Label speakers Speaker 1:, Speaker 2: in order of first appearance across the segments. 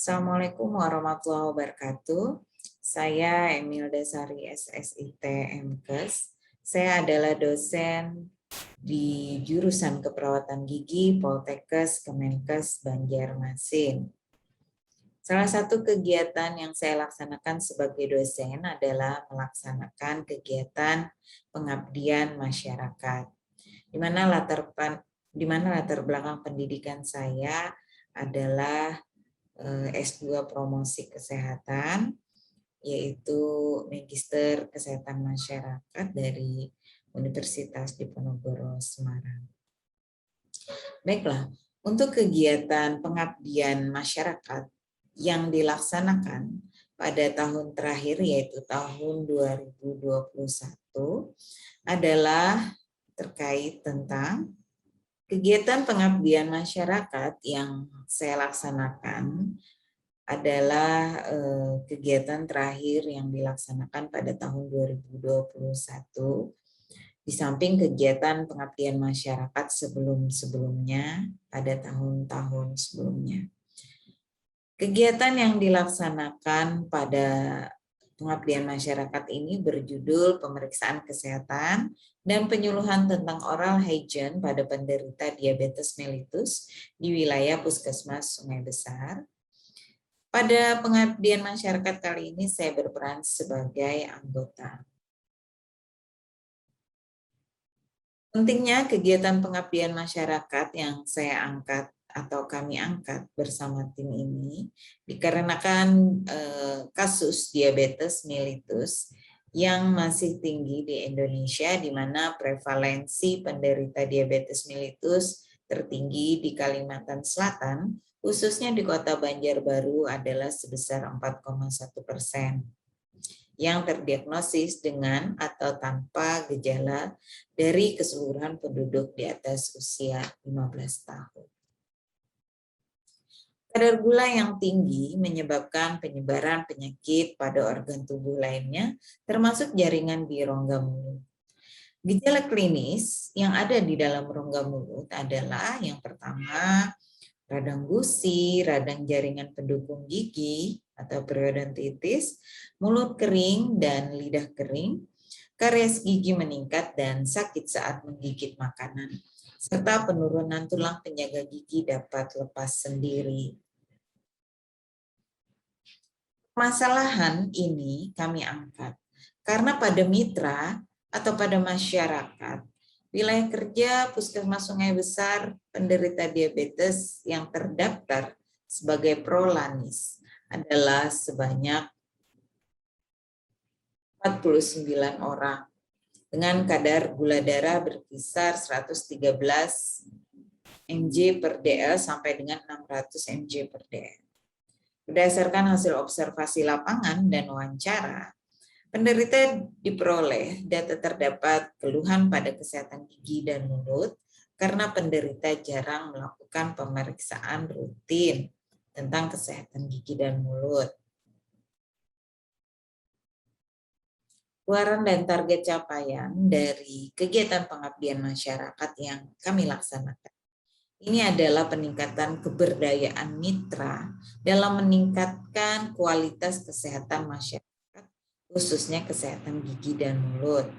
Speaker 1: Assalamualaikum warahmatullahi wabarakatuh. Saya Emilda Sari SSIT MKes. Saya adalah dosen di jurusan Keperawatan Gigi Poltekkes Kemenkes Banjarmasin. Salah satu kegiatan yang saya laksanakan sebagai dosen adalah melaksanakan kegiatan pengabdian masyarakat, di mana latar belakang pendidikan saya adalah S2 Promosi Kesehatan, yaitu Magister Kesehatan Masyarakat dari Universitas Diponegoro Semarang. Baiklah, untuk kegiatan pengabdian masyarakat yang dilaksanakan pada tahun terakhir, yaitu tahun 2021, adalah terkait tentang kegiatan pengabdian masyarakat yang saya laksanakan adalah kegiatan terakhir yang dilaksanakan pada tahun 2021, di samping kegiatan pengabdian masyarakat sebelum-sebelumnya pada tahun-tahun sebelumnya. Kegiatan yang dilaksanakan pada pengabdian masyarakat ini berjudul pemeriksaan kesehatan dan penyuluhan tentang oral hygiene pada penderita diabetes mellitus di wilayah Puskesmas Sungai Besar. Pada pengabdian masyarakat kali ini saya berperan sebagai anggota. Pentingnya kegiatan pengabdian masyarakat yang saya angkat atau kami angkat bersama tim ini dikarenakan kasus diabetes mellitus yang masih tinggi di Indonesia, di mana prevalensi penderita diabetes mellitus tertinggi di Kalimantan Selatan, khususnya di Kota Banjarbaru adalah sebesar 4,1%. yang terdiagnosis dengan atau tanpa gejala dari keseluruhan penduduk di atas usia 15 tahun. Kadar gula yang tinggi menyebabkan penyebaran penyakit pada organ tubuh lainnya, termasuk jaringan di rongga mulut. Gejala klinis yang ada di dalam rongga mulut adalah yang pertama, radang gusi, radang jaringan pendukung gigi atau periodontitis, mulut kering dan lidah kering, karies gigi meningkat dan sakit saat menggigit makanan, serta penurunan tulang penjaga gigi dapat lepas sendiri. Permasalahan ini kami angkat karena pada mitra atau pada masyarakat, wilayah kerja Puskesmas Sungai Besar penderita diabetes yang terdaftar sebagai prolanis adalah sebanyak 49 orang dengan kadar gula darah berkisar 113 mg per dl sampai dengan 600 mg per dl. Berdasarkan hasil observasi lapangan dan wawancara, penderita diperoleh data terdapat keluhan pada kesehatan gigi dan mulut karena penderita jarang melakukan pemeriksaan rutin tentang kesehatan gigi dan mulut. Keluaran dan target capaian dari kegiatan pengabdian masyarakat yang kami laksanakan. Ini adalah peningkatan keberdayaan mitra dalam meningkatkan kualitas kesehatan masyarakat, khususnya kesehatan gigi dan mulut.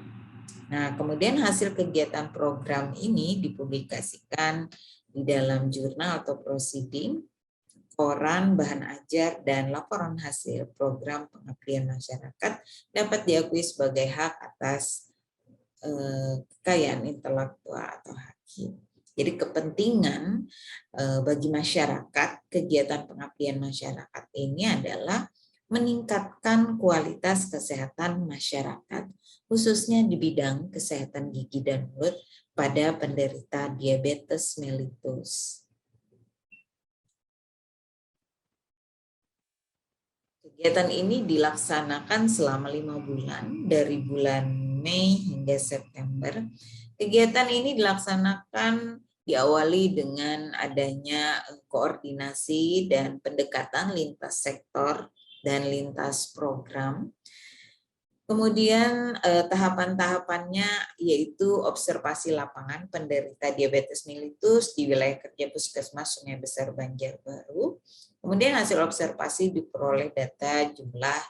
Speaker 1: Nah, kemudian hasil kegiatan program ini dipublikasikan di dalam jurnal atau proceeding, koran, bahan ajar, dan laporan hasil program pengabdian masyarakat dapat diakui sebagai hak atas kekayaan intelektual atau hakim. Jadi kepentingan bagi masyarakat, kegiatan pengabdian masyarakat ini adalah meningkatkan kualitas kesehatan masyarakat, khususnya di bidang kesehatan gigi dan mulut pada penderita diabetes mellitus. Kegiatan ini dilaksanakan selama 5 bulan, dari bulan Mei hingga September. Kegiatan ini dilaksanakan diawali dengan adanya koordinasi dan pendekatan lintas sektor dan lintas program. Kemudian tahapan-tahapannya yaitu observasi lapangan penderita diabetes mellitus di wilayah kerja Puskesmas Sungai Besar Banjarbaru. Kemudian hasil observasi diperoleh data jumlah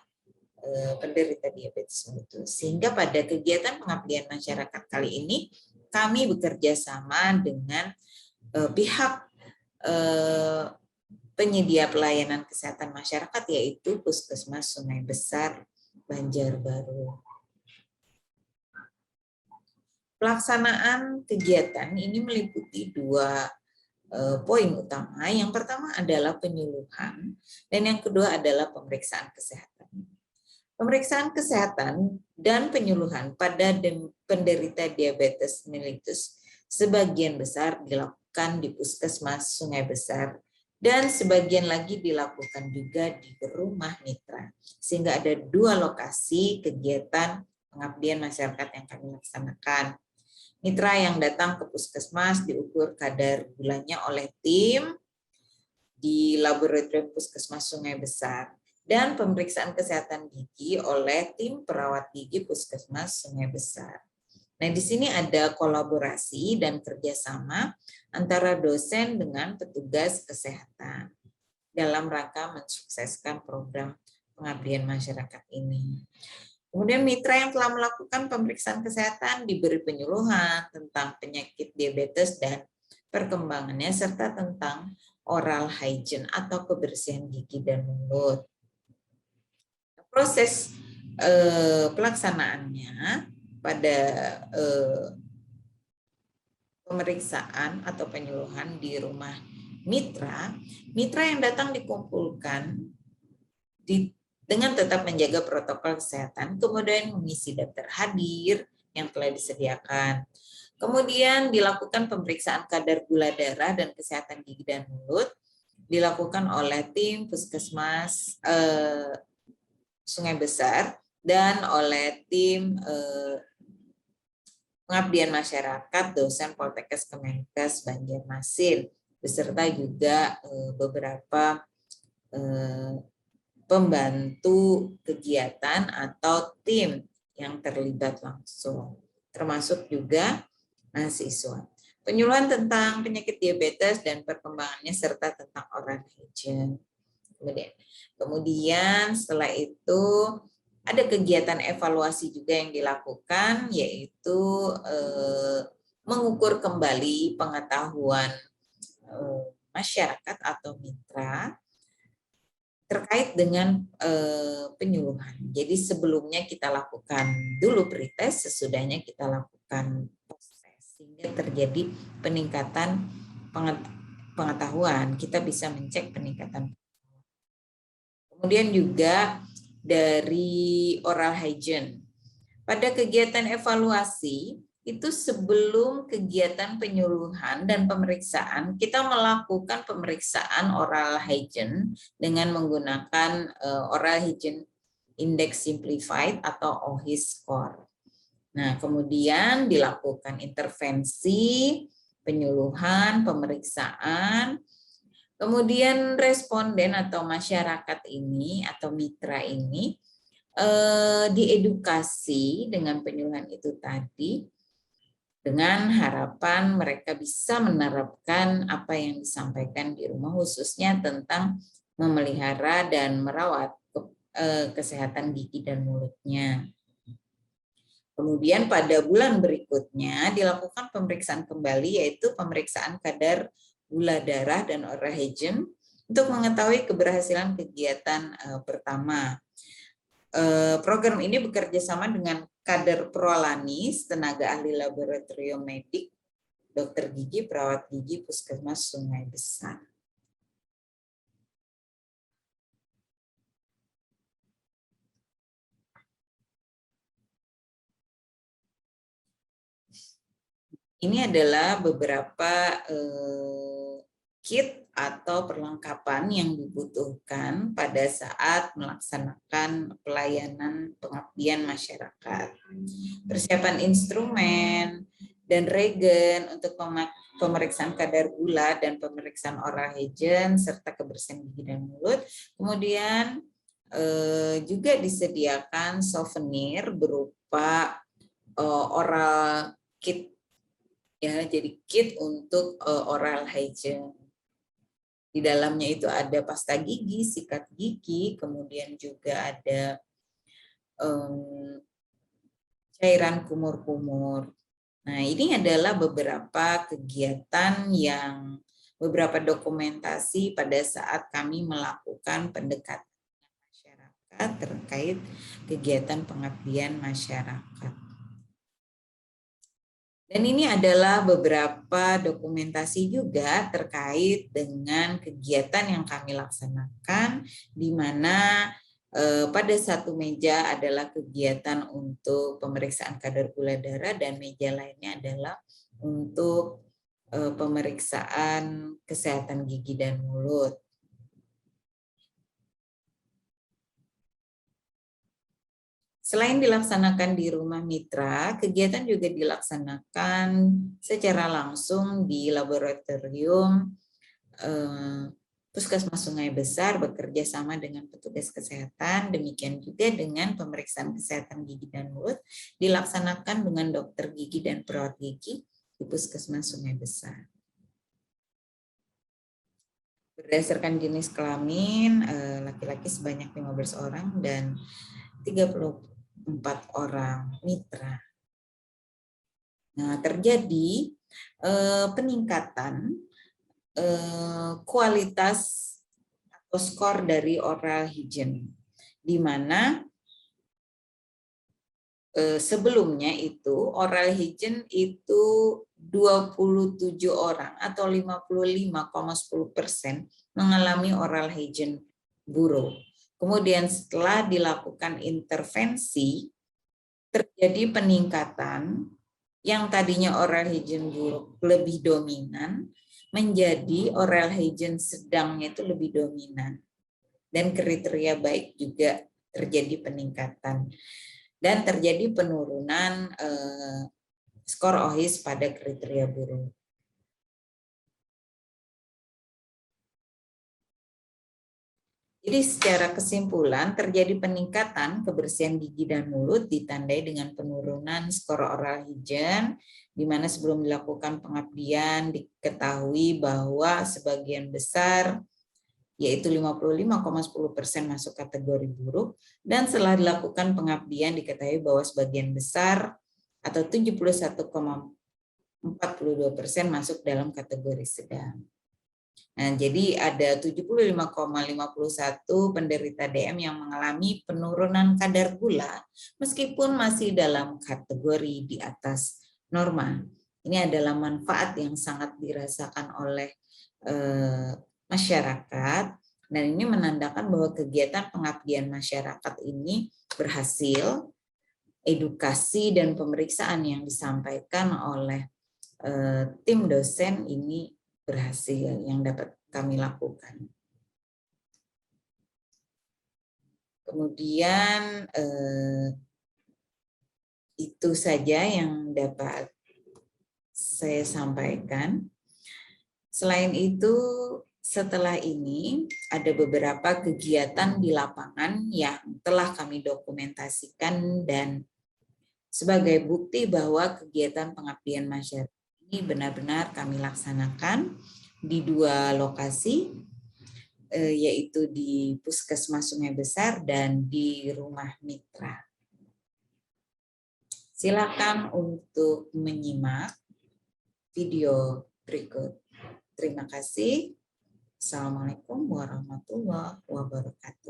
Speaker 1: penderita diabetes mellitus. Sehingga pada kegiatan pengabdian masyarakat kali ini kami bekerja sama dengan pihak penyedia pelayanan kesehatan masyarakat, yaitu Puskesmas Sungai Besar Banjarbaru. Pelaksanaan kegiatan ini meliputi dua poin utama. Yang pertama adalah penyuluhan dan yang kedua adalah pemeriksaan kesehatan. Pemeriksaan kesehatan dan penyuluhan pada penderita diabetes mellitus sebagian besar dilakukan di Puskesmas Sungai Besar dan sebagian lagi dilakukan juga di rumah mitra. Sehingga ada dua lokasi kegiatan pengabdian masyarakat yang kami laksanakan. Mitra yang datang ke puskesmas diukur kadar gulanya oleh tim di laboratorium Puskesmas Sungai Besar dan pemeriksaan kesehatan gigi oleh tim perawat gigi Puskesmas Sungai Besar. Nah, di sini ada kolaborasi dan kerjasama antara dosen dengan petugas kesehatan dalam rangka mensukseskan program pengabdian masyarakat ini. Kemudian mitra yang telah melakukan pemeriksaan kesehatan diberi penyuluhan tentang penyakit diabetes dan perkembangannya serta tentang oral hygiene atau kebersihan gigi dan mulut. Proses pelaksanaannya pada pemeriksaan atau penyuluhan di rumah mitra yang datang dikumpulkan dengan tetap menjaga protokol kesehatan, kemudian mengisi daftar hadir yang telah disediakan. Kemudian dilakukan pemeriksaan kadar gula darah dan kesehatan gigi dan mulut, dilakukan oleh tim Puskesmas Sungai Besar dan oleh tim pengabdian masyarakat dosen Poltekkes Kemenkes Banjarmasin, beserta juga beberapa pembantu kegiatan atau tim yang terlibat langsung, termasuk juga mahasiswa. Penyuluhan tentang penyakit diabetes dan perkembangannya serta tentang oral hygiene. Kemudian setelah itu ada kegiatan evaluasi juga yang dilakukan, yaitu mengukur kembali pengetahuan masyarakat atau mitra terkait dengan penyuluhan. Jadi sebelumnya kita lakukan dulu pretest, sesudahnya kita lakukan post-test, sehingga terjadi peningkatan pengetahuan. Kita bisa mencek peningkatan. Kemudian juga dari oral hygiene. Pada kegiatan evaluasi, itu sebelum kegiatan penyuluhan dan pemeriksaan, kita melakukan pemeriksaan oral hygiene dengan menggunakan oral hygiene index simplified atau OHIS score. Nah, kemudian dilakukan intervensi, penyuluhan, pemeriksaan, kemudian responden atau masyarakat ini atau mitra ini diedukasi dengan penyuluhan itu tadi, dengan harapan mereka bisa menerapkan apa yang disampaikan di rumah, khususnya tentang memelihara dan merawat kesehatan gigi dan mulutnya. Kemudian pada bulan berikutnya dilakukan pemeriksaan kembali, yaitu pemeriksaan kadar gula darah dan oral hygiene untuk mengetahui keberhasilan kegiatan pertama. Program ini bekerja sama dengan Kader Prolanis, tenaga ahli laboratorium medik, dokter gigi, perawat gigi Puskesmas Sungai Besar. Ini adalah beberapa kit atau perlengkapan yang dibutuhkan pada saat melaksanakan pelayanan pengabdian masyarakat. Persiapan instrumen dan regen untuk pemeriksaan kadar gula dan pemeriksaan oral hygiene serta kebersihan gigi dan mulut. Kemudian juga disediakan souvenir berupa oral kit, ya, jadi kit untuk oral hygiene. Di dalamnya itu ada pasta gigi, sikat gigi, kemudian juga ada cairan kumur-kumur. Nah, ini adalah beberapa kegiatan yang beberapa dokumentasi pada saat kami melakukan pendekatan masyarakat terkait kegiatan pengabdian masyarakat. Dan ini adalah beberapa dokumentasi juga terkait dengan kegiatan yang kami laksanakan, di mana pada satu meja adalah kegiatan untuk pemeriksaan kadar gula darah dan meja lainnya adalah untuk pemeriksaan kesehatan gigi dan mulut. Selain dilaksanakan di rumah mitra, kegiatan juga dilaksanakan secara langsung di laboratorium Puskesmas Sungai Besar bekerja sama dengan petugas kesehatan, demikian juga dengan pemeriksaan kesehatan gigi dan mulut dilaksanakan dengan dokter gigi dan perawat gigi di Puskesmas Sungai Besar. Berdasarkan jenis kelamin, laki-laki sebanyak 15 orang dan 34 orang mitra. Nah, terjadi peningkatan kualitas atau skor dari oral hygiene, di mana sebelumnya itu oral hygiene itu 27 orang atau 55,10% mengalami oral hygiene buruk. Kemudian setelah dilakukan intervensi, terjadi peningkatan yang tadinya oral hygiene buruk lebih dominan, menjadi oral hygiene sedangnya itu lebih dominan. Dan kriteria baik juga terjadi peningkatan. Dan terjadi penurunan skor OHIS pada kriteria buruk. Jadi secara kesimpulan terjadi peningkatan kebersihan gigi dan mulut ditandai dengan penurunan skor oral hygiene, di mana sebelum dilakukan pengabdian diketahui bahwa sebagian besar yaitu 55,10% masuk kategori buruk, dan setelah dilakukan pengabdian diketahui bahwa sebagian besar atau 71,42% masuk dalam kategori sedang. Nah, jadi ada 75,51 penderita DM yang mengalami penurunan kadar gula meskipun masih dalam kategori di atas norma. Ini adalah manfaat yang sangat dirasakan oleh masyarakat, dan ini menandakan bahwa kegiatan pengabdian masyarakat ini berhasil. Edukasi dan pemeriksaan yang disampaikan oleh tim dosen ini berhasil yang dapat kami lakukan. Kemudian itu saja yang dapat saya sampaikan. Selain itu, setelah ini ada beberapa kegiatan di lapangan yang telah kami dokumentasikan dan sebagai bukti bahwa kegiatan pengabdian masyarakat ini benar-benar kami laksanakan di 2 lokasi, yaitu di Puskesmas Sungai Besar dan di Rumah Mitra. Silakan untuk menyimak video berikut. Terima kasih. Assalamualaikum warahmatullahi wabarakatuh.